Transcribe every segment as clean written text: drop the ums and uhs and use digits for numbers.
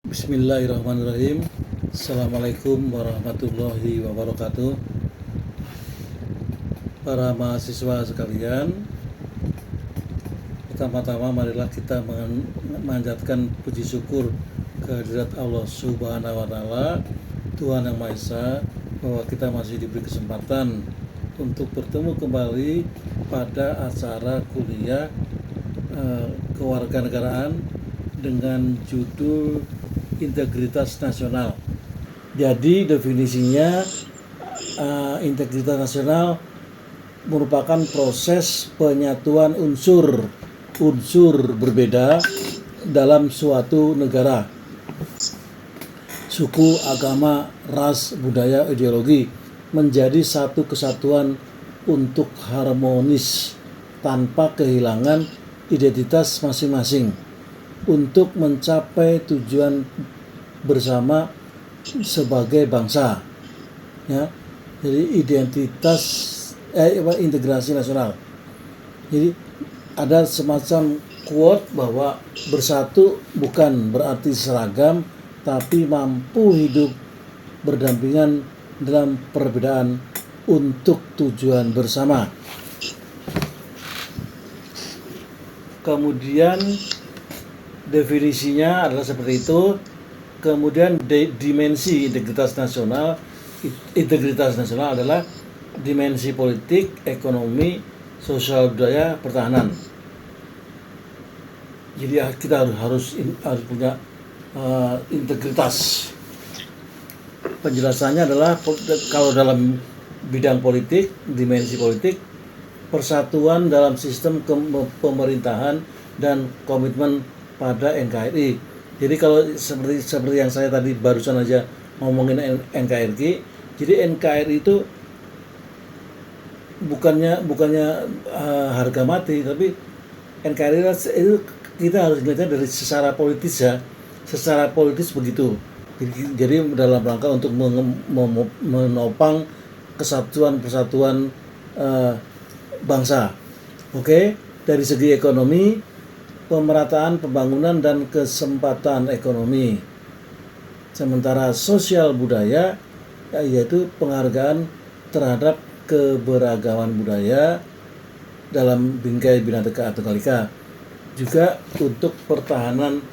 Bismillahirrahmanirrahim. Assalamualaikum warahmatullahi wabarakatuh. Para mahasiswa sekalian, pertama-tama marilah kita memanjatkan puji syukur kehadirat Allah Subhanahu wa Ta'ala, Tuhan Yang Maha Esa, bahwa kita masih diberi kesempatan untuk bertemu kembali pada acara kuliah kewarganegaraan dengan judul Integritas Nasional. Jadi definisinya integritas nasional merupakan proses penyatuan unsur berbeda dalam suatu negara. Suku, agama, ras, budaya, ideologi menjadi satu kesatuan untuk harmonis tanpa kehilangan identitas masing-masing untuk mencapai tujuan bersama sebagai bangsa. Ya, jadi integrasi nasional. Jadi ada semacam quote bahwa bersatu bukan berarti seragam, tapi mampu hidup berdampingan dalam perbedaan untuk tujuan bersama. Kemudian definisinya adalah seperti itu. Kemudian dimensi integritas nasional adalah dimensi politik, ekonomi, sosial, budaya, pertahanan. Jadi kita harus punya integritas. Penjelasannya adalah kalau dalam bidang politik, dimensi politik, persatuan dalam sistem pemerintahan dan komitmen pada NKRI. Jadi kalau seperti yang saya tadi barusan aja ngomongin NKRI, jadi NKRI itu bukannya harga mati, tapi NKRI itu kita harus melihatnya dari secara politis ya, secara politis begitu. Jadi dalam rangka untuk menopang persatuan bangsa. Oke, dari segi ekonomi, pemerataan pembangunan dan kesempatan ekonomi. Sementara sosial budaya yaitu penghargaan terhadap keberagaman budaya dalam bingkai Bhinneka Tunggal Ika, juga untuk pertahanan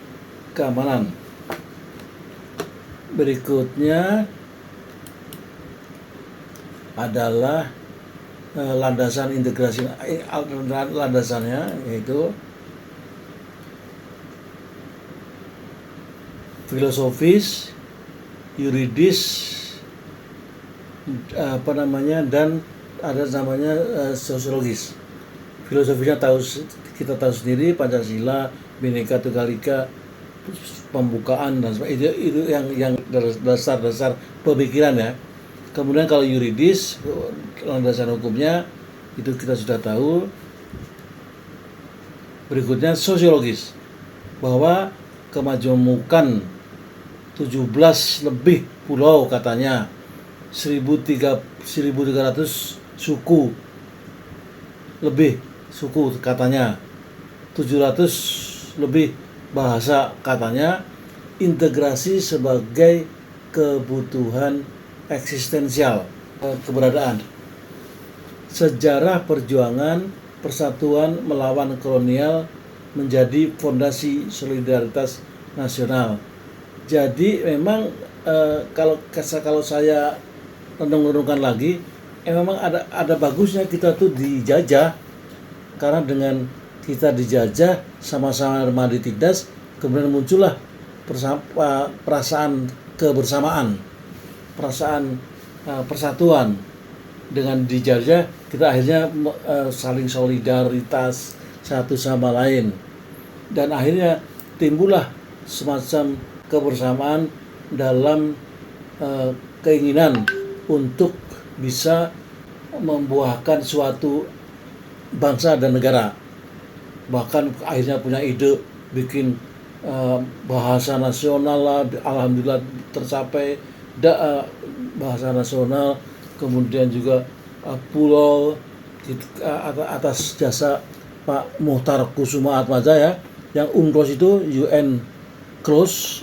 keamanan. Berikutnya adalah landasan integrasi. Landasannya yaitu filosofis, yuridis, dan ada namanya sosiologis. Filosofinya kita tahu sendiri, Pancasila, Bhinneka Tunggal Ika, pembukaan dan sebagainya. Itu yang dasar pemikiran ya. Kemudian kalau yuridis, landasan hukumnya itu kita sudah tahu. Berikutnya sosiologis, bahwa kemajemukan 17 lebih pulau katanya, 1.300 suku lebih suku katanya, 700 lebih bahasa katanya, integrasi sebagai kebutuhan eksistensial keberadaan. Sejarah perjuangan persatuan melawan kolonial menjadi fondasi solidaritas nasional. Jadi memang kalau saya renung-renungkan lagi, memang ada bagusnya kita tuh dijajah, karena dengan kita dijajah sama-sama ditindas, kemudian muncullah perasaan kebersamaan, perasaan persatuan. Dengan dijajah kita akhirnya saling solidaritas satu sama lain, dan akhirnya timbullah semacam kebersamaan dalam keinginan untuk bisa membuahkan suatu bangsa dan negara. Bahkan akhirnya punya ide bikin bahasa nasional lah, alhamdulillah tercapai bahasa nasional. Kemudian juga pulau atas jasa Pak Muhtar Kusuma Atmaja ya, yang UNCLOS itu UN cross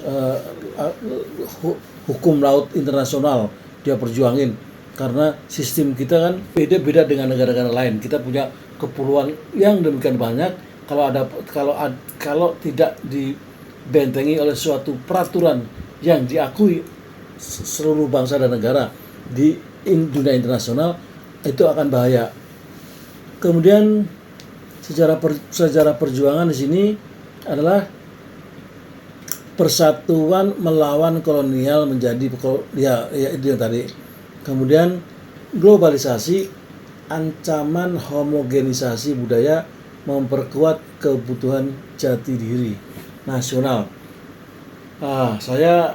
hukum laut internasional dia perjuangin, karena sistem kita kan beda-beda dengan negara-negara lain. Kita punya kepulauan yang demikian banyak, kalau tidak dibentengi oleh suatu peraturan yang diakui seluruh bangsa dan negara di dunia internasional, itu akan bahaya. Kemudian sejarah perjuangan di sini adalah persatuan melawan kolonial menjadi ya itu yang tadi. Kemudian globalisasi, ancaman homogenisasi budaya, memperkuat kebutuhan jati diri nasional. Saya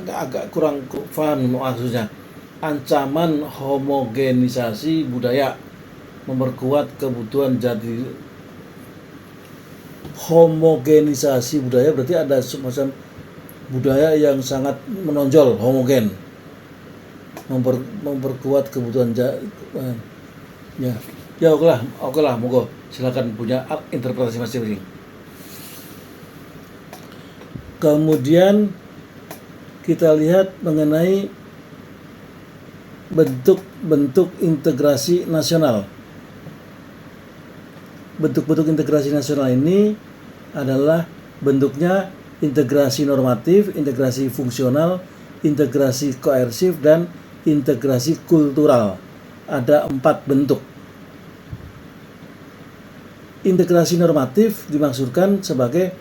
agak kurang paham maksudnya. Ancaman homogenisasi budaya, memperkuat kebutuhan jati. Homogenisasi budaya berarti ada semacam budaya yang sangat menonjol, homogen, memperkuat kebutuhan ya oke lah, monggo silakan punya interpretasi masing-masing. Kemudian kita lihat mengenai bentuk integrasi nasional. Bentuk-bentuk integrasi nasional ini adalah bentuknya integrasi normatif, integrasi fungsional, integrasi koersif, dan integrasi kultural. Ada 4 bentuk. Integrasi normatif dimaksudkan sebagai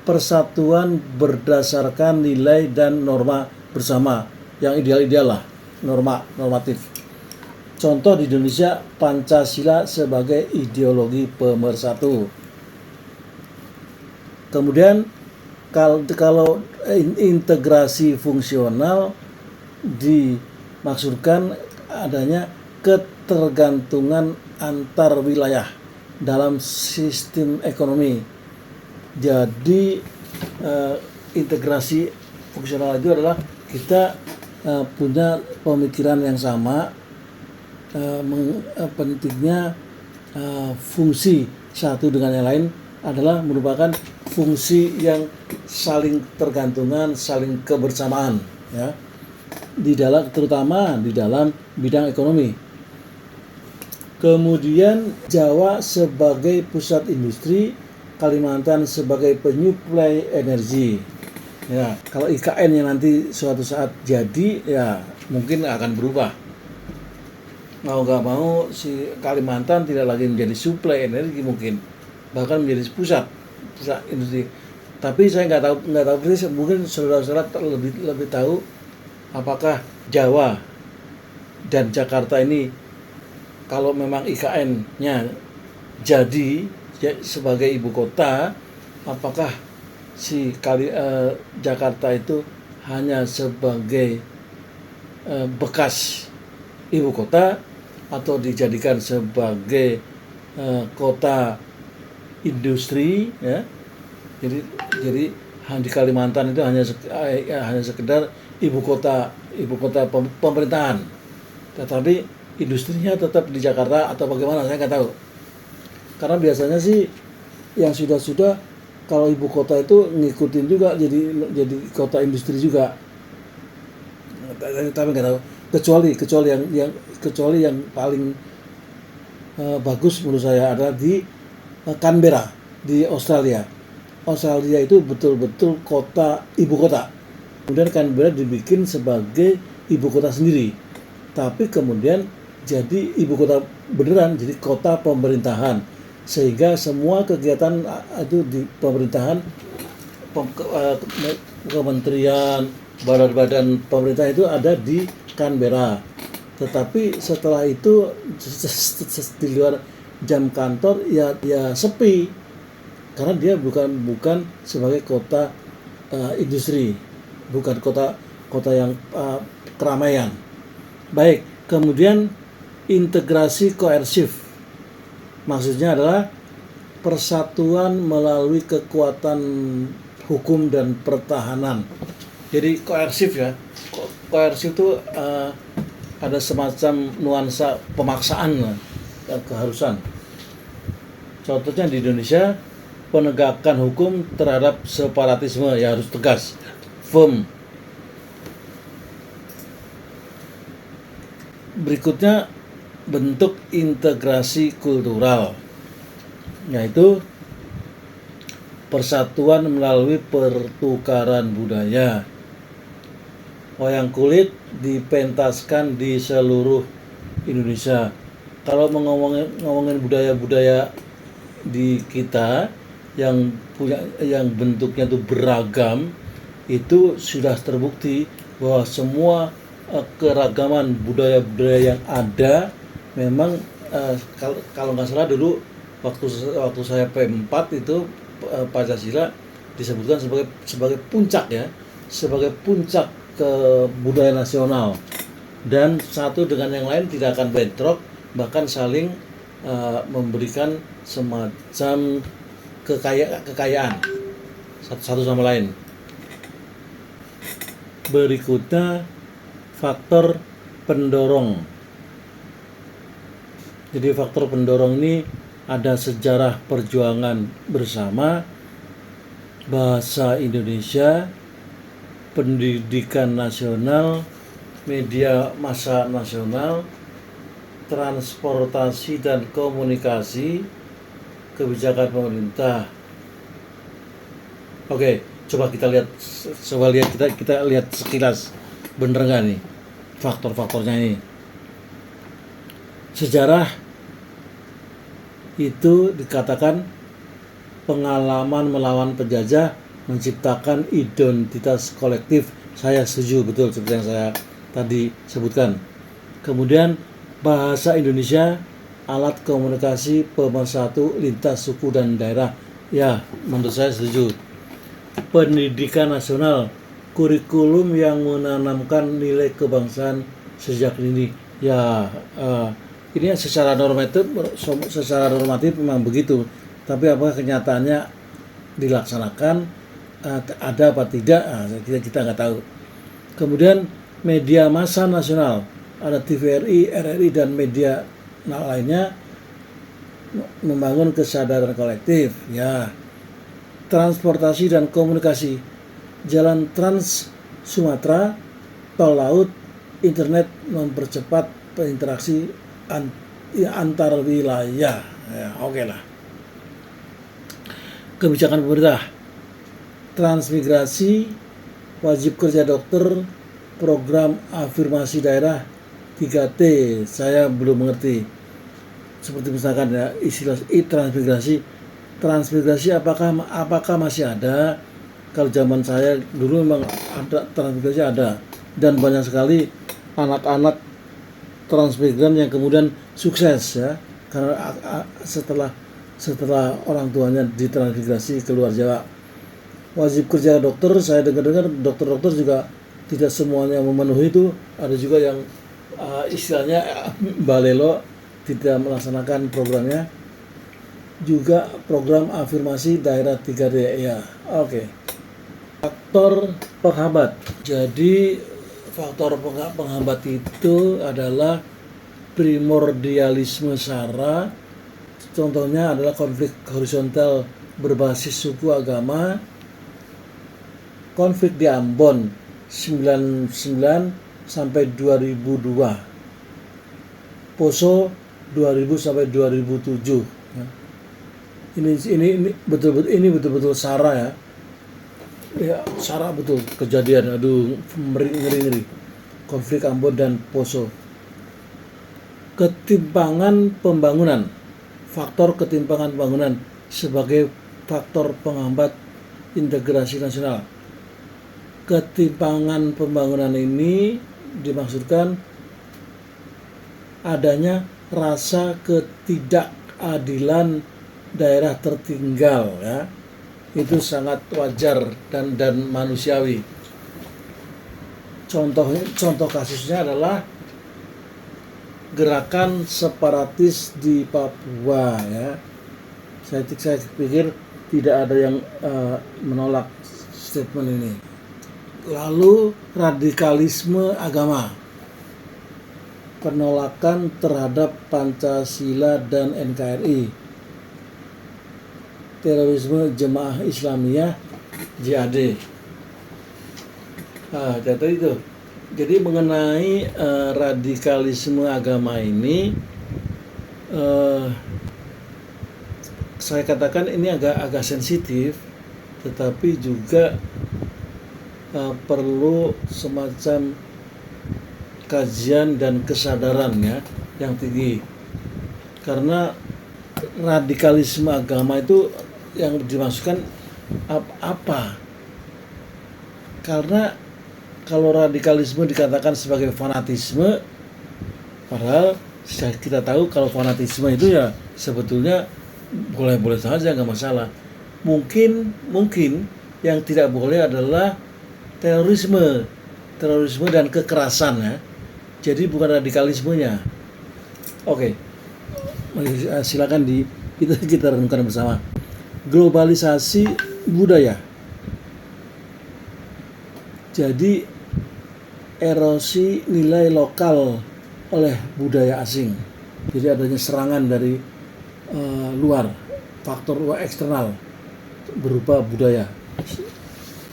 persatuan berdasarkan nilai dan norma bersama yang ideal-ideal lah, normatif. Contoh di Indonesia, Pancasila sebagai ideologi pemersatu. Kemudian kalau integrasi fungsional dimaksudkan adanya ketergantungan antar wilayah dalam sistem ekonomi. Jadi integrasi fungsional itu adalah kita punya pemikiran yang sama, pentingnya fungsi satu dengan yang lain adalah merupakan fungsi yang saling tergantungan, saling kebersamaan, ya, terutama di dalam bidang ekonomi. Kemudian Jawa sebagai pusat industri, Kalimantan sebagai penyuplai energi. Ya, kalau IKN yang nanti suatu saat jadi, ya mungkin akan berubah. Mau nggak mau si Kalimantan tidak lagi menjadi suplai energi, mungkin bahkan menjadi pusat industri. Tapi saya nggak tahu persis, mungkin saudara-saudara lebih tahu apakah Jawa dan Jakarta ini kalau memang IKN-nya jadi sebagai ibu kota, apakah si Jakarta itu hanya sebagai bekas ibu kota atau dijadikan sebagai kota industri, ya. Jadi di Kalimantan itu hanya sekedar ibu kota pemerintahan, tetapi industrinya tetap di Jakarta atau bagaimana, saya nggak tahu. Karena biasanya sih yang sudah kalau ibu kota itu ngikutin juga jadi kota industri juga, tapi nggak tahu. Kecuali yang paling bagus menurut saya adalah di Canberra di Australia. Australia itu betul-betul ibu kota. Kemudian Canberra dibikin sebagai ibu kota sendiri, tapi kemudian jadi ibu kota beneran, jadi kota pemerintahan, sehingga semua kegiatan itu di pemerintahan, kementerian, badan-badan pemerintah itu ada di Canberra. Tetapi setelah itu di luar jam kantor ya sepi, karena dia bukan sebagai kota industri, bukan kota yang keramaian. Baik, kemudian integrasi koersif maksudnya adalah persatuan melalui kekuatan hukum dan pertahanan. Jadi koersif, ya, koersif itu ada semacam nuansa pemaksaan, keharusan. Contohnya di Indonesia penegakan hukum terhadap separatisme, ya harus tegas, firm. Berikutnya bentuk integrasi kultural, yaitu persatuan melalui pertukaran budaya. Wayang kulit dipentaskan di seluruh Indonesia. Kalau ngomongin budaya-budaya di kita yang bentuknya itu beragam, itu sudah terbukti bahwa semua keragaman budaya-budaya yang ada memang kalau nggak salah dulu waktu saya P4 itu Pancasila disebutkan sebagai puncak ya, sebagai puncak budaya nasional, dan satu dengan yang lain tidak akan bentrok, bahkan saling memberikan semacam kekayaan satu sama lain. Berikutnya faktor pendorong. Jadi faktor pendorong ini ada sejarah perjuangan bersama, bahasa Indonesia, pendidikan nasional, media massa nasional, transportasi dan komunikasi, kebijakan pemerintah. Oke, coba kita lihat sekilas, bener nggak nih faktor-faktornya ini. Sejarah itu dikatakan pengalaman melawan penjajah menciptakan identitas kolektif. Saya setuju, betul seperti yang saya tadi sebutkan. Kemudian bahasa Indonesia alat komunikasi pemersatu lintas suku dan daerah. Ya, menurut saya setuju. Pendidikan nasional, kurikulum yang menanamkan nilai kebangsaan sejak dini. Ya, ini secara normatif memang begitu. Tapi apakah kenyataannya dilaksanakan ada apa tidak, kita nggak tahu. Kemudian media massa nasional, ada TVRI, RRI dan media lainnya, membangun kesadaran kolektif. Ya, transportasi dan komunikasi, jalan Trans Sumatera, tol laut, internet mempercepat berinteraksi antar wilayah. Ya, oke lah. Kebijakan pemerintah, transmigrasi, wajib kerja dokter, program afirmasi daerah, 3T, saya belum mengerti. Seperti misalkan ya, istilah transmigrasi apakah masih ada? Kalau zaman saya dulu memang ada transmigrasi, ada, dan banyak sekali anak-anak transmigran yang kemudian sukses ya, karena setelah orang tuanya ditransmigrasi ke luar Jawa. Wajib kerja dokter, saya dengar dokter-dokter juga tidak semuanya memenuhi itu. Ada juga yang istilahnya balelo, tidak melaksanakan programnya. Juga program afirmasi daerah 3D. Ya, oke. Faktor penghambat. Jadi faktor penghambat itu adalah primordialisme SARA. Contohnya adalah konflik horizontal berbasis suku agama, konflik di Ambon 99 sampai 2002, Poso 2000 sampai 2007. Ini betul-betul SARA ya. Ya, SARA betul kejadian. Aduh, ngeri. Konflik Ambon dan Poso. Ketimpangan pembangunan. Faktor ketimpangan pembangunan sebagai faktor penghambat integrasi nasional. Ketimpangan pembangunan ini dimaksudkan adanya rasa ketidakadilan daerah tertinggal ya. Itu sangat wajar dan manusiawi. Contoh kasusnya adalah gerakan separatis di Papua ya. Saya pikir tidak ada yang menolak statement ini. Lalu radikalisme agama, penolakan terhadap Pancasila dan NKRI. terorisme Jemaah Islamiyah JAD. Data itu. Jadi mengenai radikalisme agama ini, saya katakan ini agak sensitif, tetapi juga perlu semacam kajian dan kesadaran ya yang tinggi. Karena radikalisme agama itu yang dimaksudkan apa? Karena kalau radikalisme dikatakan sebagai fanatisme, padahal kita tahu kalau fanatisme itu ya sebetulnya boleh-boleh saja, nggak masalah. Mungkin yang tidak boleh adalah terorisme dan kekerasan ya. Jadi bukan radikalismenya. Oke, silakan kita renungkan bersama. Globalisasi budaya. Jadi erosi nilai lokal oleh budaya asing. Jadi adanya serangan dari luar, faktor luar eksternal berupa budaya.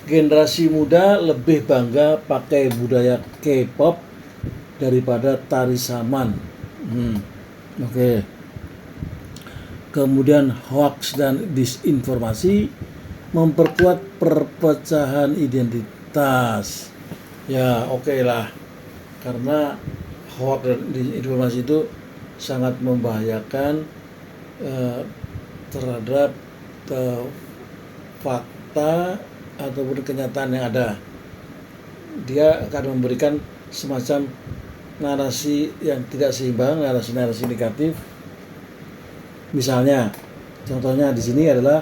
Generasi muda lebih bangga pakai budaya K-pop daripada tari saman. Oke. Kemudian hoax dan disinformasi memperkuat perpecahan identitas. Ya oke lah, karena hoax dan disinformasi itu sangat membahayakan terhadap fakta ataupun kenyataan yang ada. Dia akan memberikan semacam narasi yang tidak seimbang, narasi negatif. Misalnya, contohnya di sini adalah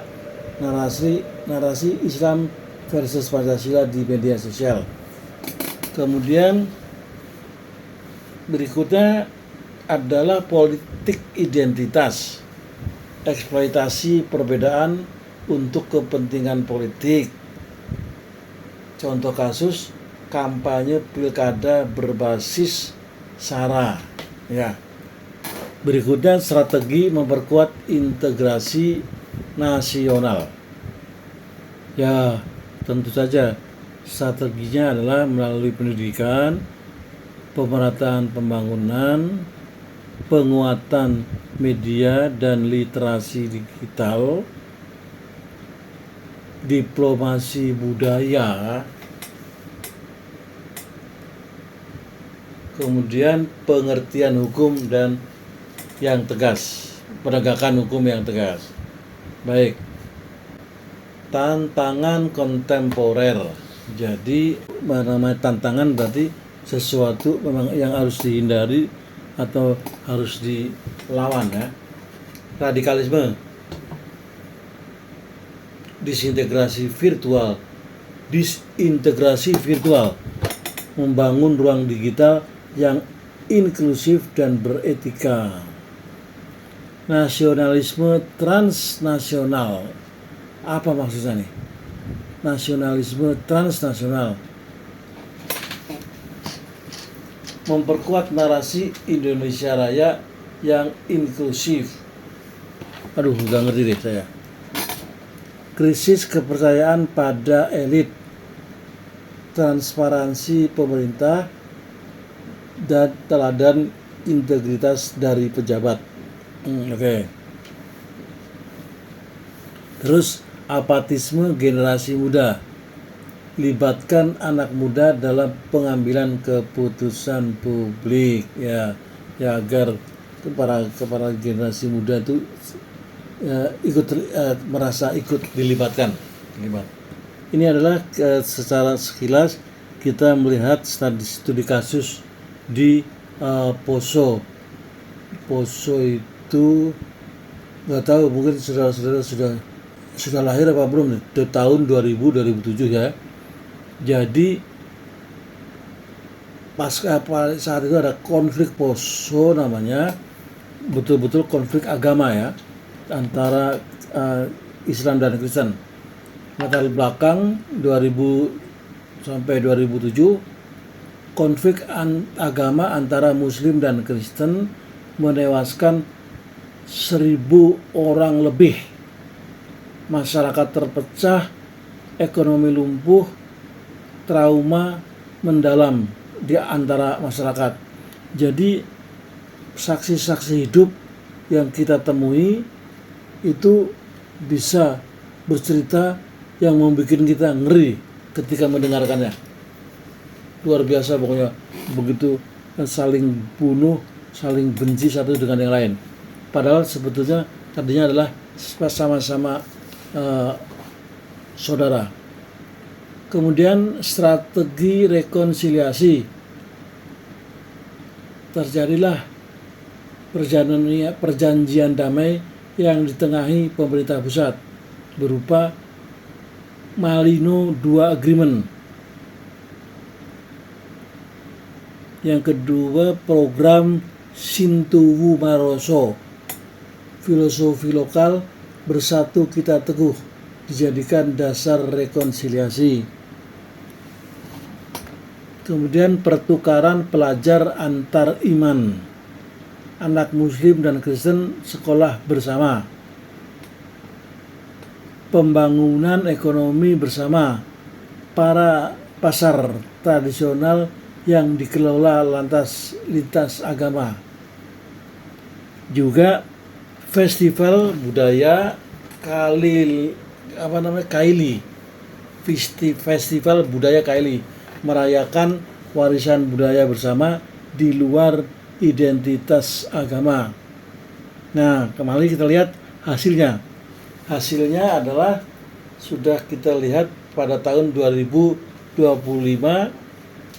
narasi Islam versus Pancasila di media sosial. Kemudian berikutnya adalah politik identitas, eksploitasi perbedaan untuk kepentingan politik. Contoh kasus kampanye pilkada berbasis SARA. Ya. Berikutnya strategi memperkuat integrasi nasional. Ya, tentu saja strateginya adalah melalui pendidikan, pemerataan pembangunan, penguatan media dan literasi digital, diplomasi budaya, kemudian pengertian hukum dan yang tegas, penegakan hukum yang tegas. Baik, tantangan kontemporer. Jadi namanya tantangan berarti sesuatu memang yang harus dihindari atau harus dilawan ya. Radikalisme, disintegrasi virtual, membangun ruang digital yang inklusif dan beretika. Nasionalisme transnasional. Apa maksudnya nih? Nasionalisme transnasional memperkuat narasi Indonesia Raya yang inklusif. Aduh, nggak ngerti deh saya. Krisis kepercayaan pada elit, transparansi pemerintah, dan teladan integritas dari pejabat. Oke. Terus apatisme generasi muda, libatkan anak muda dalam pengambilan keputusan publik ya agar para generasi muda itu merasa ikut dilibatkan. Ini adalah secara sekilas kita melihat studi kasus di Poso itu nggak tahu, mungkin saudara-saudara sudah lahir apa belum di tahun 2007 ya. Jadi saat itu ada konflik Poso namanya, betul-betul konflik agama ya, antara Islam dan Kristen. Latar belakang 2000 sampai 2007 konflik agama antara Muslim dan Kristen menewaskan 1.000 orang lebih masyarakat terpecah, ekonomi lumpuh, trauma mendalam di antara masyarakat. Jadi saksi-saksi hidup yang kita temui itu bisa bercerita yang membuat kita ngeri ketika mendengarkannya. Luar biasa pokoknya, begitu saling bunuh, saling benci satu dengan yang lain. Padahal sebetulnya tadinya adalah sama-sama saudara. Kemudian strategi rekonsiliasi. Terjadilah perjanjian damai yang ditengahi pemerintah pusat berupa Malino II Agreement. Yang kedua, program Sintuwu Maroso, filosofi lokal bersatu kita teguh, dijadikan dasar rekonsiliasi. Kemudian pertukaran pelajar antar iman, anak muslim dan Kristen sekolah bersama. Pembangunan ekonomi bersama, para pasar tradisional yang dikelola lintas agama. Juga festival budaya Kaili. Festival budaya Kaili merayakan warisan budaya bersama di luar identitas agama. Nah, kembali kita lihat hasilnya. Hasilnya adalah sudah kita lihat pada tahun 2025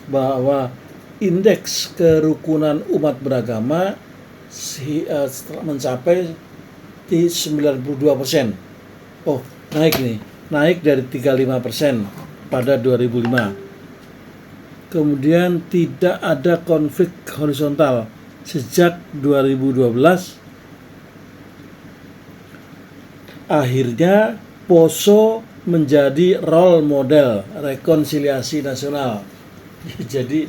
bahwa indeks kerukunan umat beragama mencapai di 92%. Oh, naik dari 35% pada 2005. Kemudian tidak ada konflik horizontal sejak 2012. Akhirnya Poso menjadi role model rekonsiliasi nasional. Jadi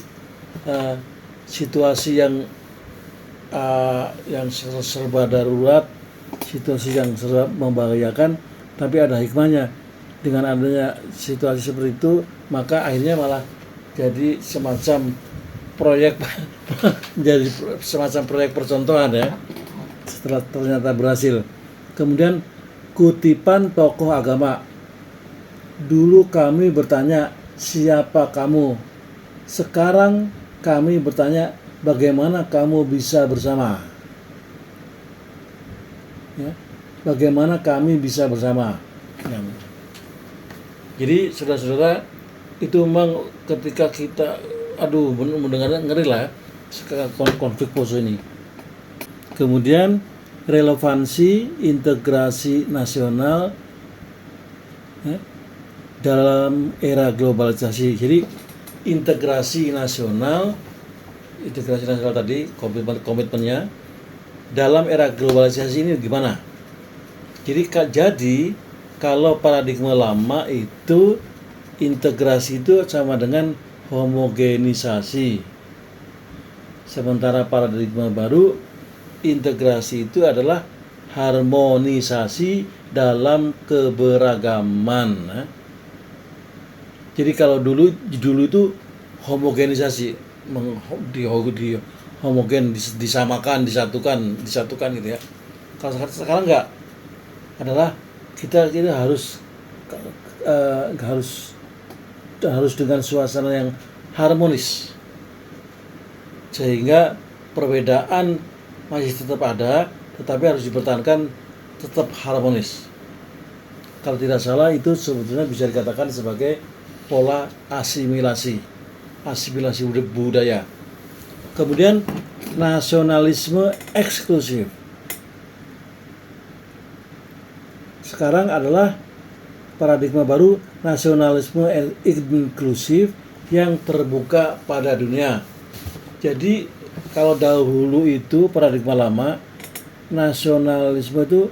situasi yang serba darurat, situasi yang serba membahayakan, tapi ada hikmahnya. Dengan adanya situasi seperti itu, maka akhirnya malah jadi semacam proyek menjadi semacam proyek percontohan ya, setelah ternyata berhasil. Kemudian kutipan tokoh agama, dulu kami bertanya siapa kamu, sekarang kami bertanya bagaimana kamu bisa bersama ya, bagaimana kami bisa bersama ya. Jadi saudara-saudara, itu memang ketika kita mendengarnya ngeri lah ya, konflik Poso ini. Kemudian relevansi integrasi nasional ya, dalam era globalisasi. Jadi integrasi nasional tadi komitmennya dalam era globalisasi ini gimana? Jadi kalau paradigma lama itu integrasi itu sama dengan homogenisasi, sementara paradigma baru integrasi itu adalah harmonisasi dalam keberagaman. Jadi kalau dulu itu homogenisasi, disamakan, disatukan gitu ya. Kalau sekarang enggak, adalah kita harus dengan suasana yang harmonis, sehingga perbedaan masih tetap ada, tetapi harus dipertahankan tetap harmonis. Kalau tidak salah itu sebetulnya bisa dikatakan sebagai pola asimilasi budaya. Kemudian nasionalisme eksklusif. Sekarang adalah paradigma baru nasionalisme inklusif yang terbuka pada dunia. Jadi kalau dahulu itu paradigma lama, nasionalisme itu,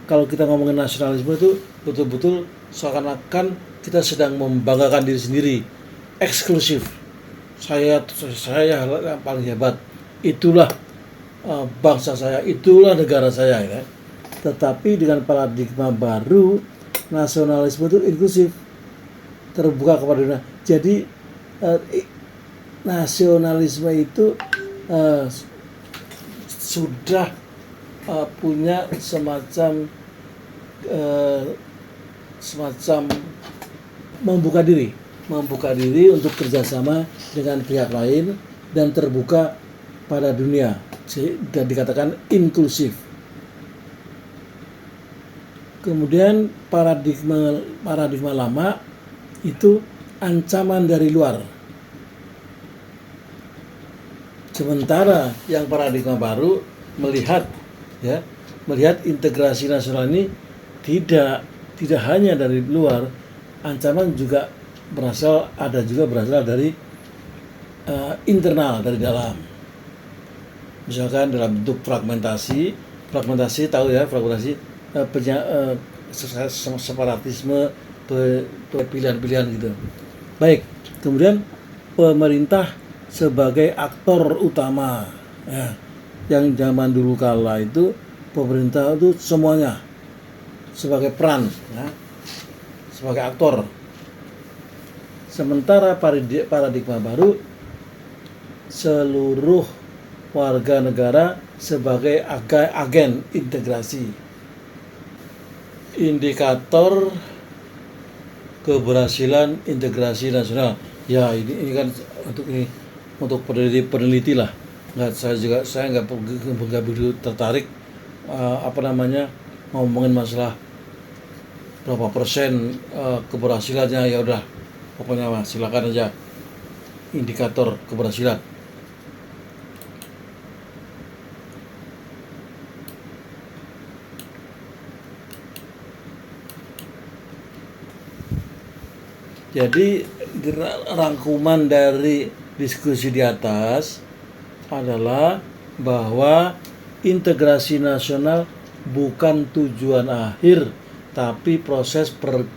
kalau kita ngomongin nasionalisme itu betul-betul seakan-akan kita sedang membanggakan diri sendiri, eksklusif. Saya yang paling hebat, itulah bangsa saya, itulah negara saya ya. Tetapi dengan paradigma baru, nasionalisme itu inklusif, terbuka kepada dunia. Jadi nasionalisme itu sudah punya semacam membuka diri untuk kerjasama dengan pihak lain dan terbuka pada dunia, dan dikatakan inklusif. Kemudian paradigma lama itu ancaman dari luar. Sementara yang paradigma baru melihat integrasi nasional ini tidak hanya dari luar, ancaman juga berasal dari internal, dari dalam. Misalkan dalam bentuk fragmentasi tahu ya, separatisme, pilihan-pilihan gitu. Baik, kemudian pemerintah sebagai aktor utama, ya, yang zaman dulu kala itu pemerintah itu semuanya sebagai peran, ya, sebagai aktor. Sementara paradigma baru, seluruh warga negara sebagai agen integrasi. Indikator keberhasilan integrasi nasional. Ya, ini kan untuk peneliti lah. Saya nggak begitu tertarik ngomongin masalah berapa persen keberhasilannya. Ya udah, pokoknya silakan aja indikator keberhasilan. Jadi rangkuman dari diskusi di atas adalah bahwa integrasi nasional bukan tujuan akhir, tapi proses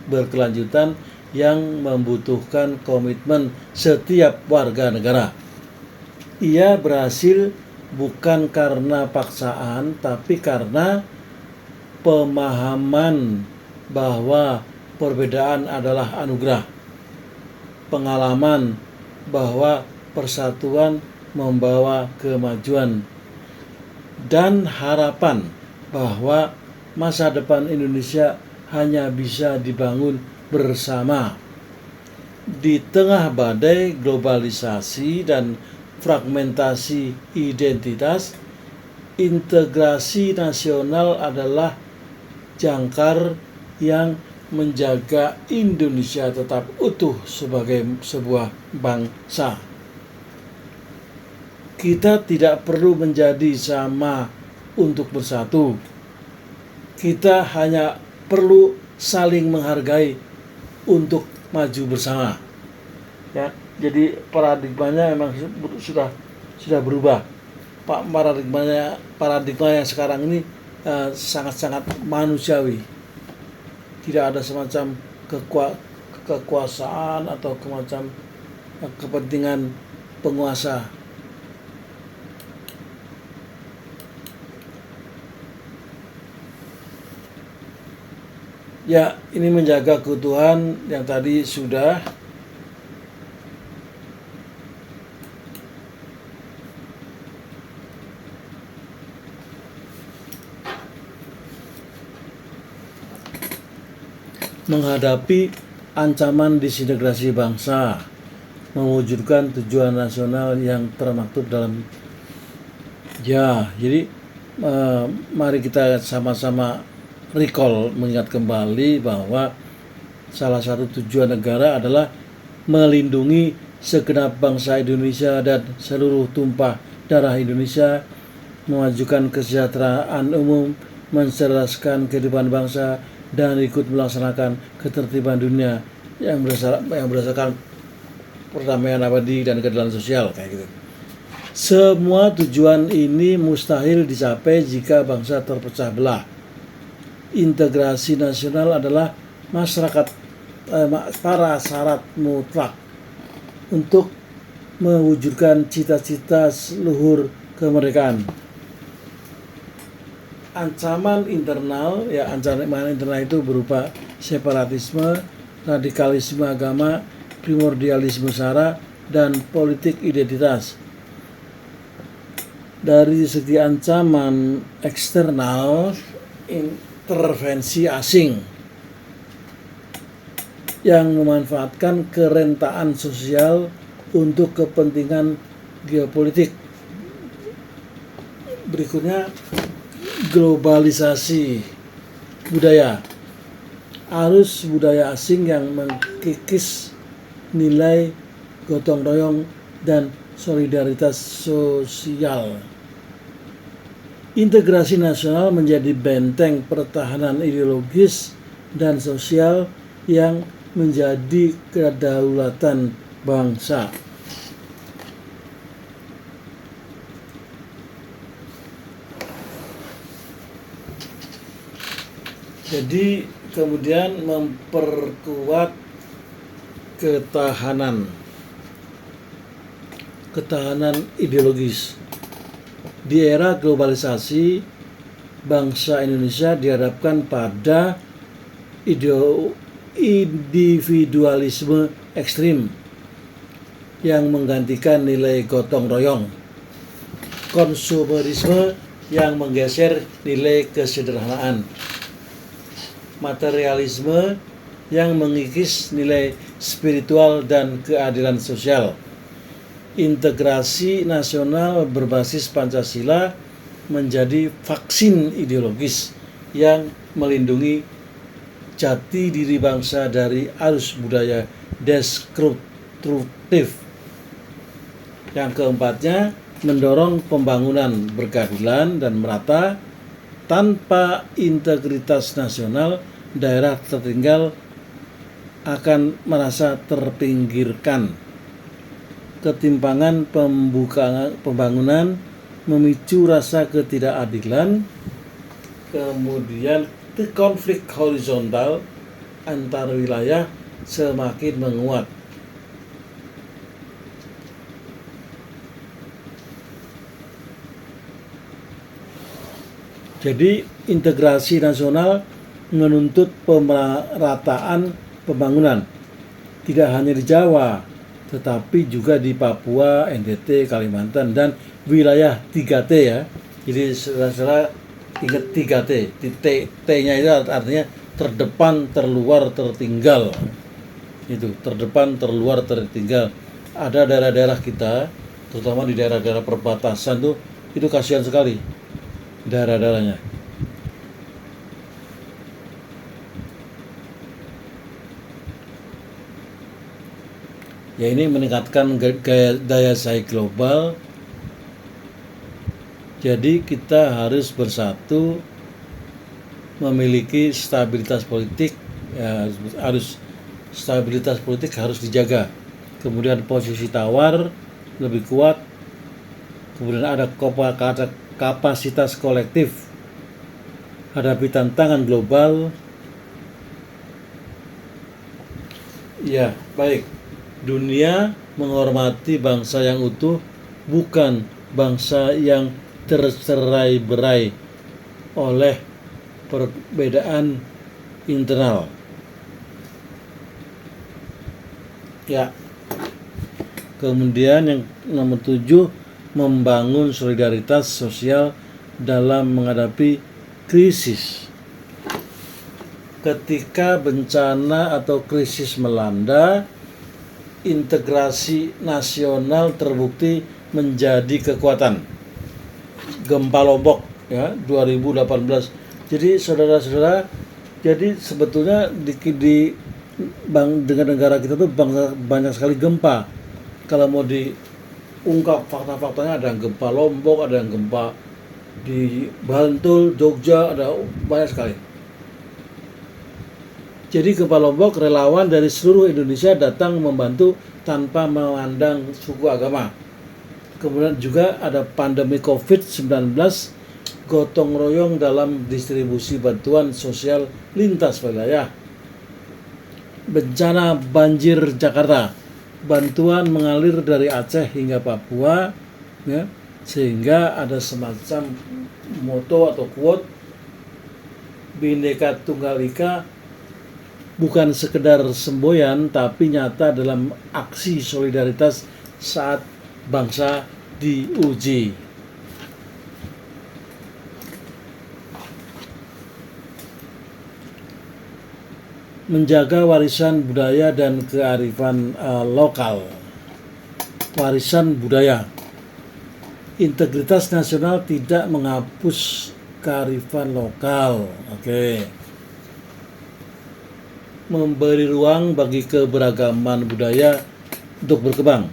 berkelanjutan yang membutuhkan komitmen setiap warga negara. Ia berhasil bukan karena paksaan, tapi karena pemahaman bahwa perbedaan adalah anugerah, pengalaman bahwa persatuan membawa kemajuan, dan harapan bahwa masa depan Indonesia hanya bisa dibangun bersama. Di tengah badai globalisasi dan fragmentasi identitas, integrasi nasional adalah jangkar yang menjaga Indonesia tetap utuh sebagai sebuah bangsa. Kita tidak perlu menjadi sama untuk bersatu. Kita hanya perlu saling menghargai untuk maju bersama. Ya, jadi paradigmanya memang sudah berubah. Paradigma yang sekarang ini sangat-sangat manusiawi. Tidak ada semacam kekuasaan atau semacam kepentingan penguasa. Ya, ini menjaga keutuhan yang tadi sudah. Menghadapi ancaman disintegrasi bangsa, mewujudkan tujuan nasional yang termaktub dalam. Ya, jadi mari kita sama-sama recall, mengingat kembali bahwa salah satu tujuan negara adalah melindungi segenap bangsa Indonesia dan seluruh tumpah darah Indonesia, memajukan kesejahteraan umum, mencerdaskan kehidupan bangsa, dan ikut melaksanakan ketertiban dunia yang berdasarkan perdamaian abadi dan keadilan sosial, kayak gitu. Semua tujuan ini mustahil dicapai jika bangsa terpecah belah. Integrasi nasional adalah syarat mutlak untuk mewujudkan cita-cita luhur kemerdekaan. Ancaman internal itu berupa separatisme, radikalisme agama, primordialisme sara, dan politik identitas. Dari segi ancaman eksternal, intervensi asing yang memanfaatkan kerentaan sosial untuk kepentingan geopolitik. Berikutnya, globalisasi budaya. Arus budaya asing yang mengkikis nilai gotong royong dan solidaritas sosial. Integrasi nasional menjadi benteng pertahanan ideologis dan sosial yang menjadi kedaulatan bangsa. Jadi kemudian memperkuat ketahanan ideologis. Di era globalisasi, bangsa Indonesia dihadapkan pada individualisme ekstrim yang menggantikan nilai gotong royong, konsumerisme yang menggeser nilai kesederhanaan, materialisme yang mengikis nilai spiritual dan keadilan sosial. Integrasi nasional berbasis Pancasila menjadi vaksin ideologis yang melindungi jati diri bangsa dari arus budaya destruktif. Yang keempatnya, mendorong pembangunan berkeadilan dan merata. Tanpa integritas nasional, daerah tertinggal akan merasa terpinggirkan. Ketimpangan pembangunan memicu rasa ketidakadilan, kemudian konflik horizontal antar wilayah semakin menguat. Jadi integrasi nasional menuntut pemerataan pembangunan, tidak hanya di Jawa, tetapi juga di Papua, NTT, Kalimantan, dan wilayah 3T ya. Jadi saudara-saudara ingat 3T. T-nya itu artinya terdepan, terluar, tertinggal. Itu terdepan, terluar, tertinggal. Ada daerah-daerah kita, terutama di daerah-daerah perbatasan tuh, itu kasihan sekali daerah-daerahnya. Ya, ini meningkatkan daya saing global. Jadi kita harus bersatu, memiliki stabilitas politik. Ya, stabilitas politik harus dijaga. Kemudian posisi tawar lebih kuat. Kemudian ada kapasitas kolektif hadapi tantangan global. Ya, baik. Dunia menghormati bangsa yang utuh, bukan bangsa yang tercerai-berai oleh perbedaan internal. Ya. Kemudian yang nomor 7, membangun solidaritas sosial dalam menghadapi krisis. Ketika bencana atau krisis melanda, integrasi nasional terbukti menjadi kekuatan. Gempa Lombok ya 2018. Jadi saudara-saudara, jadi sebetulnya dengan negara kita tuh banyak sekali gempa. Kalau mau diungkap fakta-faktanya, ada gempa Lombok, ada gempa di Bantul, Jogja, ada banyak sekali. Jadi gempa Lombok, relawan dari seluruh Indonesia datang membantu tanpa memandang suku agama. Kemudian juga ada pandemi COVID-19, gotong royong dalam distribusi bantuan sosial lintas wilayah. Bencana banjir Jakarta, bantuan mengalir dari Aceh hingga Papua, ya, sehingga ada semacam moto atau quote Bhinneka Tunggal Ika, bukan sekedar semboyan tapi nyata dalam aksi solidaritas saat bangsa diuji. Menjaga warisan budaya dan kearifan lokal. Warisan budaya. Integritas nasional tidak menghapus kearifan lokal. Memberi ruang bagi keberagaman budaya untuk berkembang.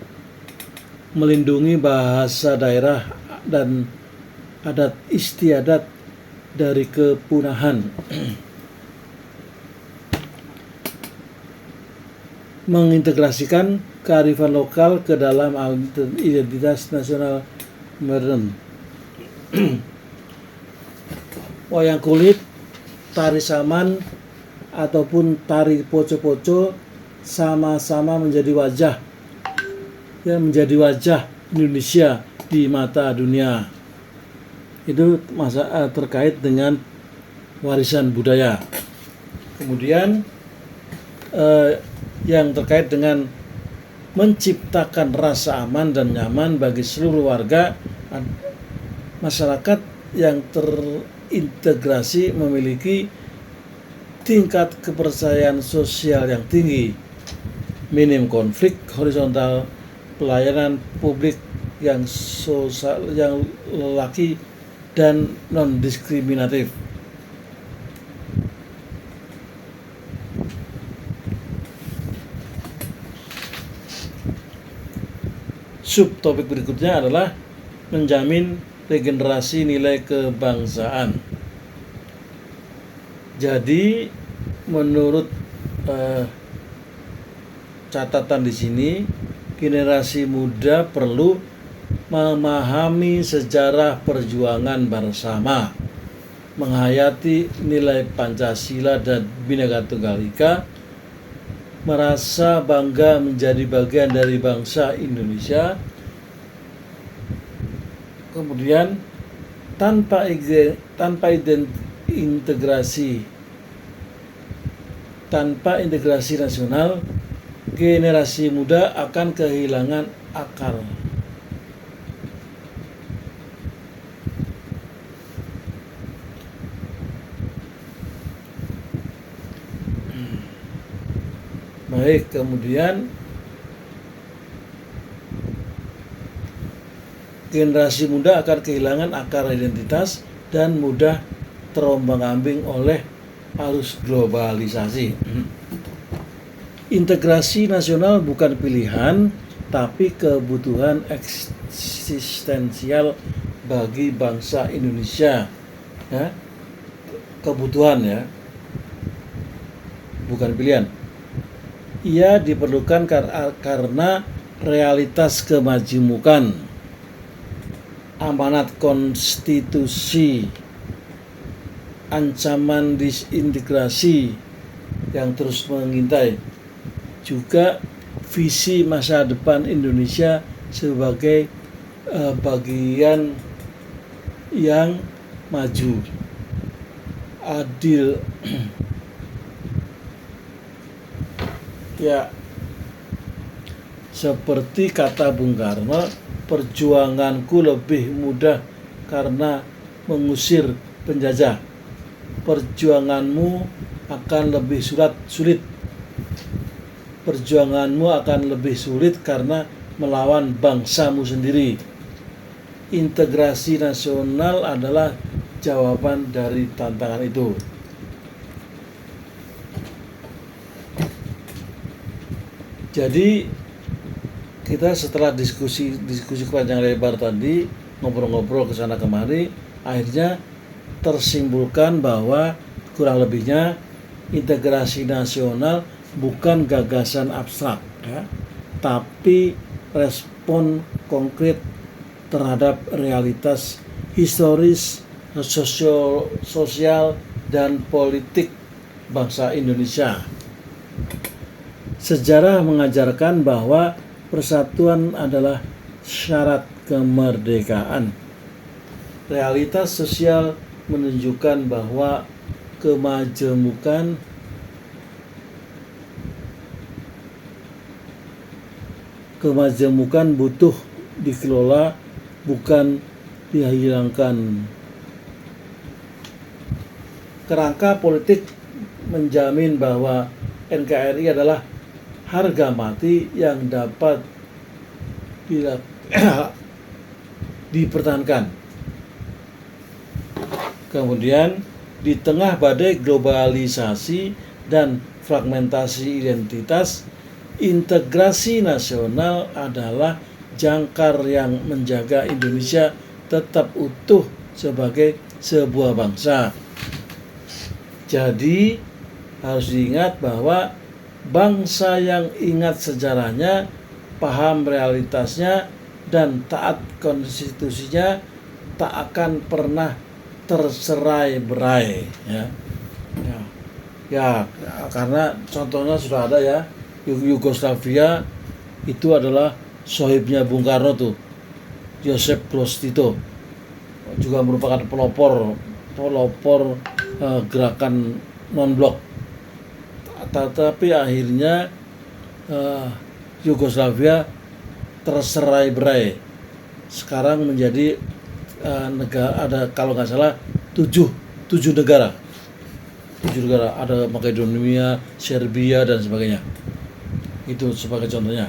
Melindungi bahasa daerah dan adat istiadat dari kepunahan. Mengintegrasikan kearifan lokal ke dalam identitas nasional modern. Wayang kulit, tari saman, ataupun tari poco-poco sama-sama menjadi wajah Indonesia di mata dunia. Itu terkait dengan warisan budaya. Kemudian yang terkait dengan menciptakan rasa aman dan nyaman bagi seluruh warga masyarakat yang terintegrasi memiliki tingkat kepercayaan sosial yang tinggi, minim konflik horizontal, pelayanan publik yang lelaki dan non-diskriminatif. Subtopik berikutnya adalah menjamin regenerasi nilai kebangsaan. Jadi menurut catatan di sini, generasi muda perlu memahami sejarah perjuangan bersama, menghayati nilai Pancasila dan Bhinneka Tunggal Ika, merasa bangga menjadi bagian dari bangsa Indonesia. Kemudian tanpa integrasi nasional, generasi muda akan kehilangan akal. Baik, kemudian generasi muda akan kehilangan akar identitas dan mudah terombang-ambing oleh arus globalisasi. Integrasi nasional bukan pilihan, tapi kebutuhan eksistensial bagi bangsa Indonesia. Ya, kebutuhan ya, bukan pilihan. Ia diperlukan karena realitas kemajemukan, amanat konstitusi, ancaman disintegrasi yang terus mengintai, juga visi masa depan Indonesia sebagai bagian yang maju, adil. Ya, seperti kata Bung Karno, perjuanganku lebih mudah karena mengusir penjajah. Perjuanganmu akan lebih sulit. Perjuanganmu akan lebih sulit karena melawan bangsamu sendiri. Integrasi nasional adalah jawaban dari tantangan itu. Jadi kita setelah diskusi panjang lebar tadi, ngobrol-ngobrol ke sana kemari, akhirnya tersimpulkan bahwa kurang lebihnya integrasi nasional bukan gagasan abstrak, ya, tapi respon konkret terhadap realitas historis, sosial, dan politik bangsa Indonesia. Sejarah mengajarkan bahwa persatuan adalah syarat kemerdekaan. Realitas sosial menunjukkan bahwa kemajemukan kemajemukan butuh dikelola, bukan dihilangkan. Kerangka politik menjamin bahwa NKRI adalah harga mati yang dapat dipertahankan. Kemudian di tengah badai globalisasi dan fragmentasi identitas, integrasi nasional adalah jangkar yang menjaga Indonesia tetap utuh sebagai sebuah bangsa. Jadi harus diingat bahwa bangsa yang ingat sejarahnya, paham realitasnya, dan taat konstitusinya tak akan pernah terserai-berai, ya, karena contohnya sudah ada ya, Yugoslavia itu adalah sohibnya Bung Karno tuh, Joseph Broz Tito, juga merupakan pelopor gerakan non-blok. Tetapi akhirnya Yugoslavia terserai-berai. Sekarang menjadi negara, ada kalau nggak salah 7 negara. 7 negara, ada Makedonia, Serbia dan sebagainya. Itu sebagai contohnya.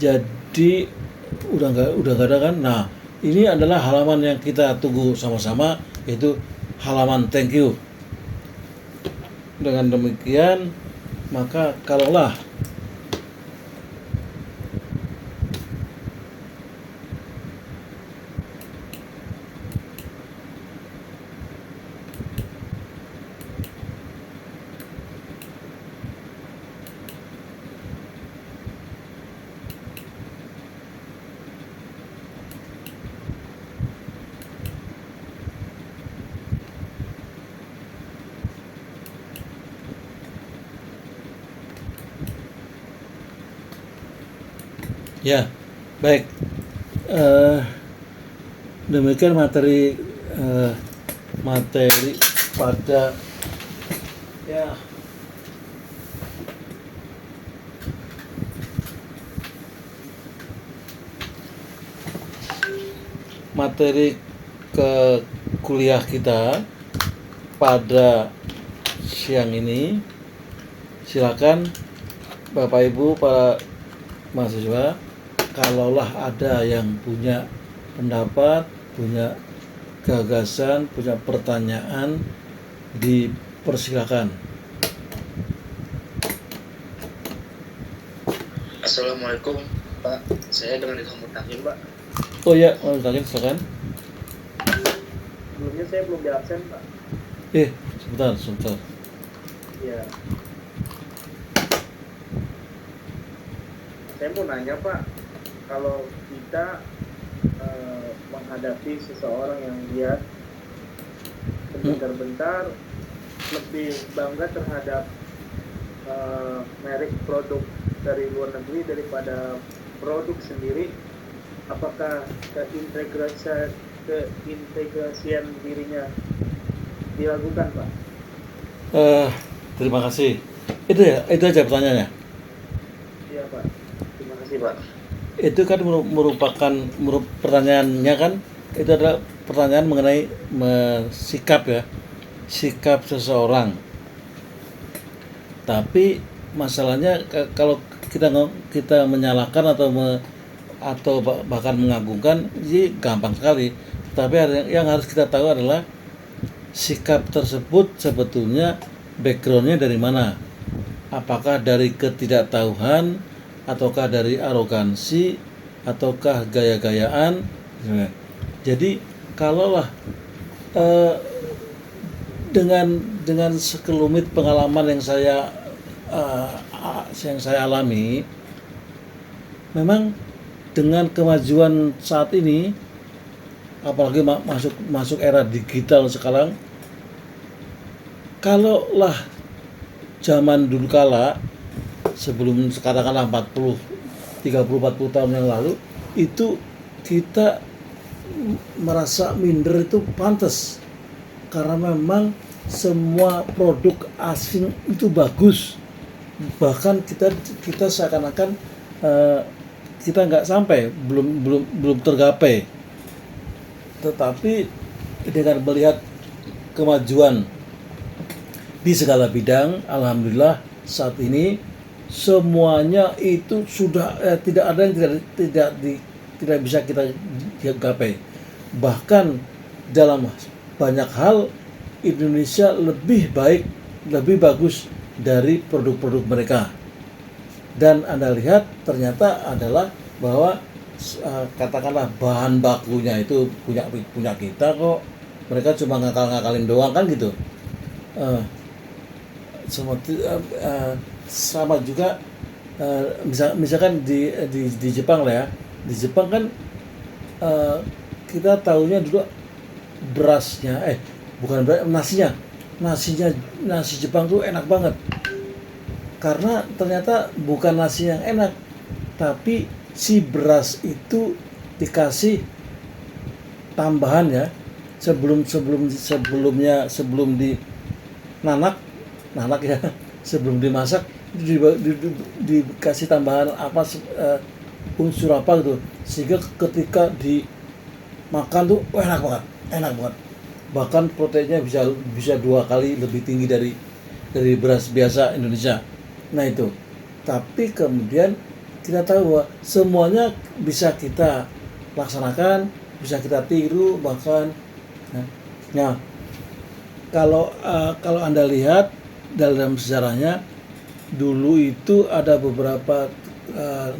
Jadi udah nggak ada kan? Nah, ini adalah halaman yang kita tunggu sama-sama, yaitu halaman thank you. Dengan demikian, maka kalaulah ya, baik. Demikian materi pada ya materi ke kuliah kita pada siang ini. Silakan Bapak Ibu para mahasiswa, kalaulah ada yang punya pendapat, punya gagasan, punya pertanyaan, dipersilakan. Assalamualaikum Pak, saya dengan Ilham Mutakin Pak. Oh ya, Mutakin silakan. Sebelumnya saya belum di absen Pak. Sebentar. Iya. Saya mau nanya Pak, kalau kita menghadapi seseorang yang dia bentar-bentar lebih bangga terhadap merek produk dari luar negeri daripada produk sendiri, apakah keintegrasian dirinya dilakukan Pak? Terima kasih. Itu aja pertanyaannya. Iya Pak. Terima kasih Pak. Itu kan merupakan pertanyaannya kan, itu adalah pertanyaan mengenai sikap seseorang. Tapi masalahnya kalau kita menyalahkan atau bahkan mengagungkan, jadi gampang sekali. Tapi yang harus kita tahu adalah sikap tersebut sebetulnya backgroundnya dari mana? Apakah dari ketidaktahuan, ataukah dari arogansi, ataukah gaya-gayaan? Jadi kalaulah dengan sekelumit pengalaman yang saya alami, memang dengan kemajuan saat ini, apalagi masuk era digital sekarang, kalaulah zaman dulu kala, sebelum sekarang 30-40 tahun yang lalu, itu kita merasa minder itu pantas, karena memang semua produk asing itu bagus, bahkan kita seakan-akan kita nggak sampai, belum tergapai. Tetapi dengan melihat kemajuan di segala bidang, alhamdulillah saat ini semuanya itu sudah tidak ada yang tidak bisa kita gapai. Bahkan dalam banyak hal Indonesia lebih baik, lebih bagus dari produk-produk mereka. Dan Anda lihat ternyata adalah bahwa katakanlah bahan bakunya itu punya kita kok. Mereka cuma ngakal-ngakalin doang kan gitu. Sama juga misalkan di Jepang lah ya. Di Jepang kan kita tahunya dulu berasnya bukan beras, nasi Jepang tuh enak banget. Karena ternyata bukan nasi yang enak, tapi si beras itu dikasih tambahan ya, sebelum di nanak ya, sebelum dimasak dikasih tambahan unsur apa gitu, sehingga ketika dimakan tuh enak banget. Bahkan proteinnya bisa 2 kali lebih tinggi dari beras biasa Indonesia. Nah itu. Tapi kemudian kita tahu bahwa semuanya bisa kita laksanakan, bisa kita tiru bahkan. Nah, kalau Anda lihat dalam sejarahnya, dulu itu ada beberapa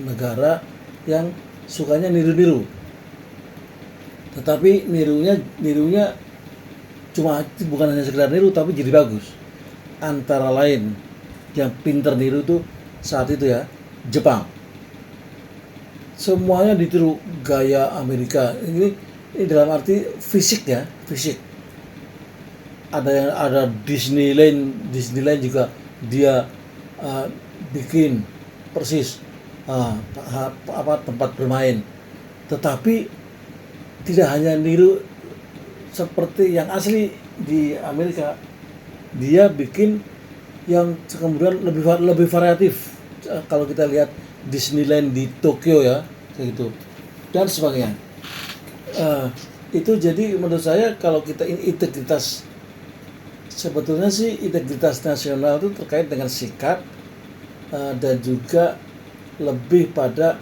negara yang sukanya niru-niru. Tetapi nirunya cuma bukan hanya sekedar niru, tapi jadi bagus. Antara lain yang pinter niru tuh saat itu ya Jepang. Semuanya ditiru gaya Amerika. Ini dalam arti fisik ya, fisik. Ada Disneyland juga dia bikin persis tempat bermain. Tetapi tidak hanya niru seperti yang asli di Amerika, dia bikin yang kemudian lebih variatif. Kalau kita lihat Disneyland di Tokyo ya, kayak gitu dan sebagainya. Itu jadi menurut saya kalau kita integritas, sebetulnya sih integritas nasional itu terkait dengan sikap dan juga lebih pada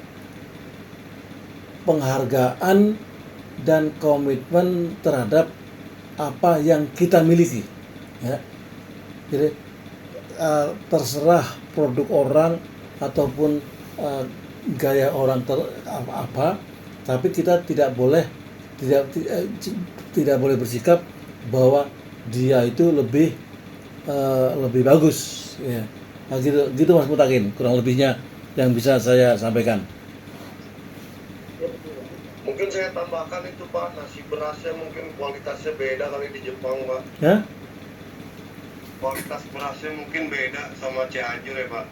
penghargaan dan komitmen terhadap apa yang kita miliki ya. Jadi terserah produk orang ataupun gaya orang tapi kita tidak boleh bersikap bahwa dia itu lebih bagus ya. Nah, gitu Mas Mutakin kurang lebihnya yang bisa saya sampaikan. Mungkin saya tambahkan itu Pak, nasi berasnya mungkin kualitasnya beda kali di Jepang Pak. Ya? Kualitas berasnya mungkin beda sama Cianjur ya Pak,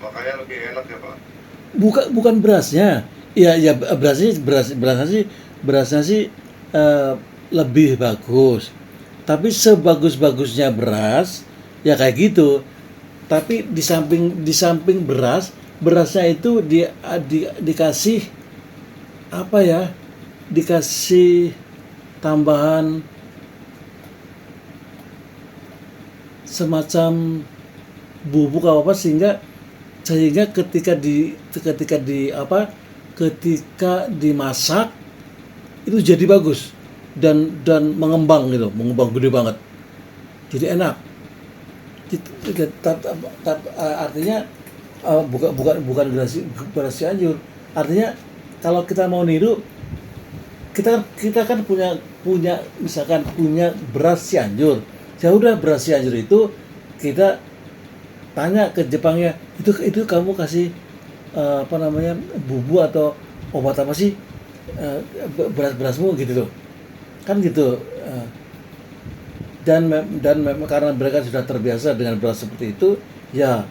makanya lebih enak ya Pak. Bukan berasnya, ya berasnya sih lebih bagus. Tapi sebagus-bagusnya beras ya kayak gitu. Tapi di samping berasnya itu dikasih apa ya? Dikasih tambahan semacam bubuk apa sehingga ketika dimasak itu jadi bagus dan mengembang gede banget, jadi enak. Artinya bukan beras Cianjur. Artinya kalau kita mau niru, kita kan punya misalkan punya beras Cianjur. Ya udah, beras Cianjur itu kita tanya ke Jepangnya, itu kamu kasih bumbu atau obat apa sih berasmu gitu loh, kan gitu. Dan memang karena mereka sudah terbiasa dengan beras seperti itu, ya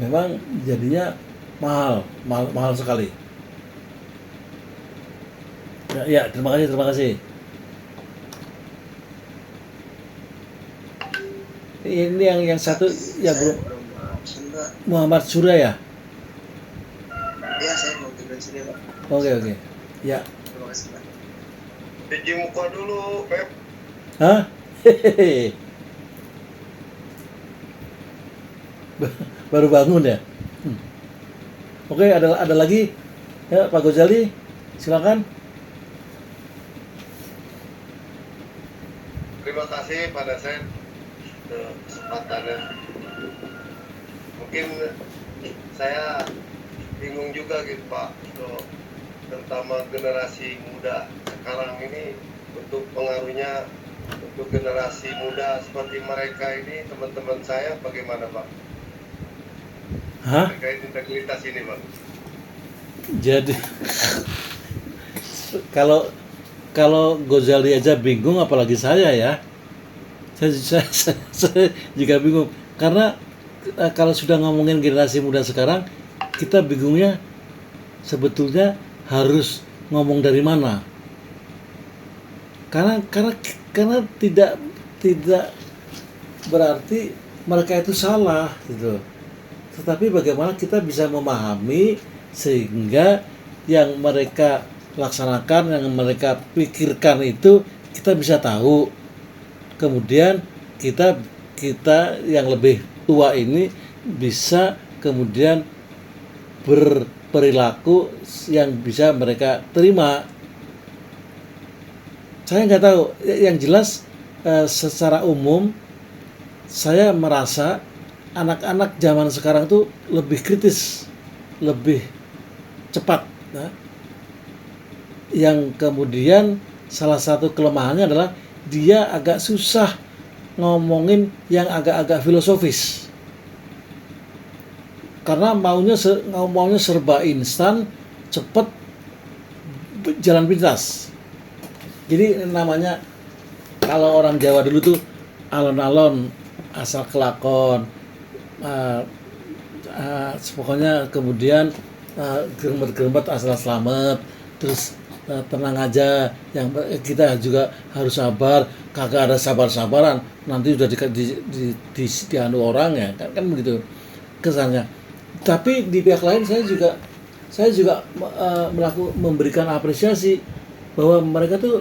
memang jadinya mahal sekali. Ya, terima kasih. Ini yang satu ya belum. Pak. Muhammad Surya ya? Iya, saya mau tidur sini Pak. Oke. Ya. Terima kasih Pak. Cuci muka dulu, Pep. Hah? Hehehe. Baru bangun ya? Oke, ada lagi? Ya, Pak Gozali, silakan. Terima kasih pada saya kesempatannya. Mungkin saya bingung juga gitu Pak, terutama generasi muda sekarang ini untuk pengaruhnya untuk generasi muda seperti mereka ini, teman-teman saya bagaimana Pak? Hah? Terkait integritas ini Pak. Jadi kalau Gozali aja bingung, apalagi saya ya. Saya juga bingung karena kalau sudah ngomongin generasi muda sekarang, kita bingungnya sebetulnya harus ngomong dari mana. Karena tidak berarti mereka itu salah gitu. Tetapi bagaimana kita bisa memahami sehingga yang mereka laksanakan, yang mereka pikirkan itu kita bisa tahu. Kemudian kita yang lebih tua ini bisa kemudian berperilaku yang bisa mereka terima. Saya nggak tahu, yang jelas secara umum saya merasa anak-anak zaman sekarang tuh lebih kritis, lebih cepat. Nah, yang kemudian salah satu kelemahannya adalah dia agak susah ngomongin yang agak-agak filosofis. Karena maunya serba instan, cepat, jalan pintas. Jadi namanya kalau orang Jawa dulu tuh alon-alon, asal kelakon, pokoknya kemudian gerembet-gerembet asal selamat, terus tenang aja, yang kita juga harus sabar, kagak ada sabar-sabaran, nanti udah dianu orang ya, kan begitu kesannya. Tapi di pihak lain saya juga memberikan apresiasi bahwa mereka tuh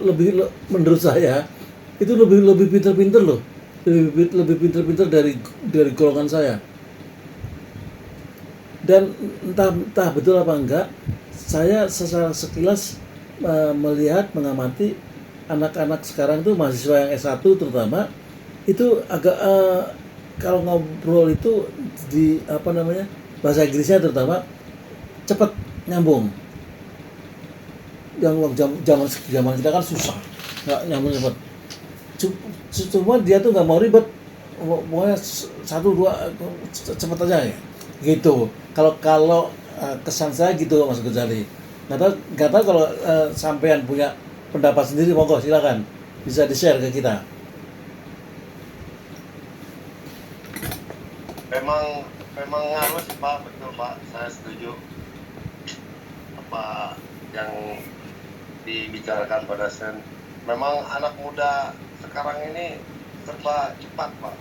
menurut saya itu lebih pintar-pintar loh, lebih pintar-pintar dari golongan saya. Dan entah betul apa enggak, saya secara sekilas melihat, mengamati anak-anak sekarang tuh mahasiswa yang S1 terutama itu agak kalau ngobrol itu di bahasa Inggrisnya terutama cepat nyambung. Yang zaman kita kan susah, nggak nyambung cepat. Cuma dia tuh nggak mau ribet, pokoknya 1-2 cepat aja ya, gitu. Kalau kesan saya gitu Mas Gozali. Nggak tahu kalau sampean punya pendapat sendiri, monggo silakan bisa di-share ke kita. Memang ngaruh sih Pak, betul Pak, saya setuju apa yang dibicarakan pada Sen. Memang anak muda sekarang ini serba cepat Pak.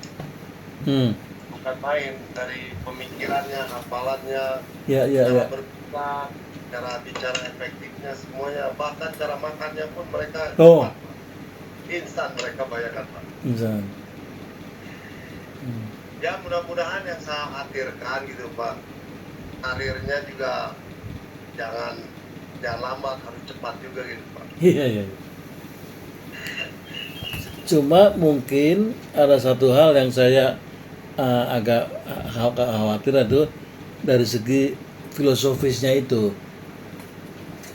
Bukan main, dari pemikirannya, hafalannya, cara berbicara, cara bicara efektifnya, semuanya, bahkan cara makannya pun mereka cepat, Pak. Instan mereka bayangkan Pak. Instan. Ya mudah-mudahan yang saya khawatirkan gitu Pak, karirnya juga jangan lambat, harus cepat juga gitu Pak. Iya. Cuma mungkin ada satu hal yang saya agak khawatir itu dari segi filosofisnya itu.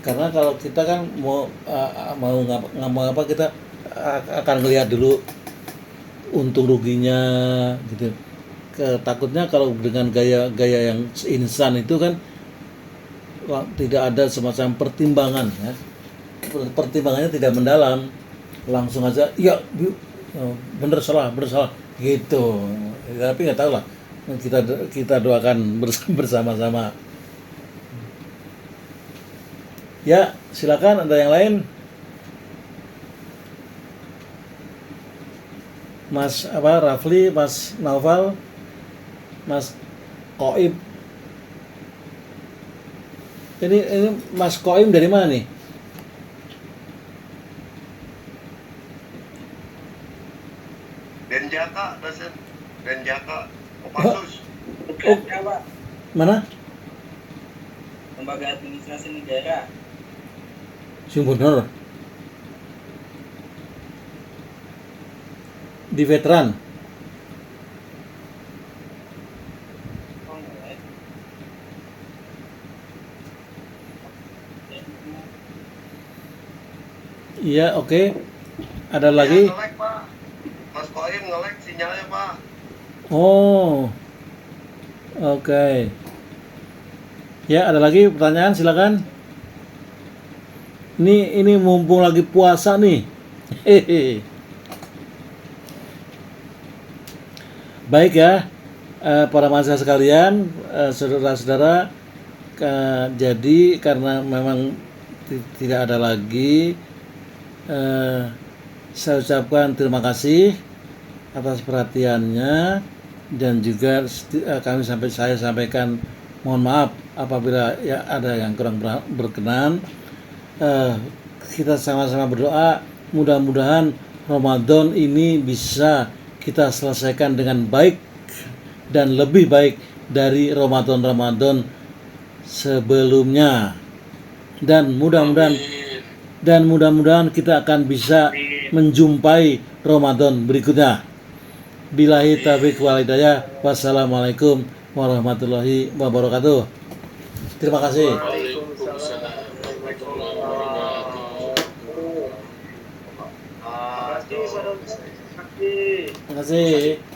Karena kalau kita kan mau apa kita akan melihat dulu untung ruginya gitu. Takutnya kalau dengan gaya yang instan itu kan tidak ada semacam pertimbangan ya. Pertimbangannya tidak mendalam, langsung aja ya bener salah gitu. Tapi nggak tahu lah, kita doakan bersama-sama. Ya silakan, ada yang lain. Mas Rafli, Mas Naufal, Mas Koim. Ini Mas Koim dari mana nih? Denjaka, dosen. Denjaka, Kopassus. Oh. Pak. Mana? Lembaga Administrasi Negara. Sumber. Di veteran. Oh, enggak. Iya, oke. Ada lagi? Ya, nge-lag, Pak. Mas Koim nge-lag sinyalnya, Pak. Oh. Oke. Ya, ada lagi pertanyaan, silakan. Ini mumpung lagi puasa nih. Hehehe. Baik ya, para mahasiswa sekalian, saudara-saudara, jadi karena memang tidak ada lagi, saya ucapkan terima kasih atas perhatiannya dan juga saya sampaikan mohon maaf apabila ya ada yang kurang berkenan. Kita sama-sama berdoa mudah-mudahan Ramadan ini bisa kita selesaikan dengan baik dan lebih baik dari Ramadan sebelumnya, dan mudah-mudahan kita akan bisa menjumpai Ramadan berikutnya. Billahi taufiq wal hidayah. Wassalamualaikum warahmatullahi wabarakatuh. Terima kasih. Waalaikumsalam warahmatullahi wabarakatuh. Terima kasih, saudara. Terima kasih. Terima kasih.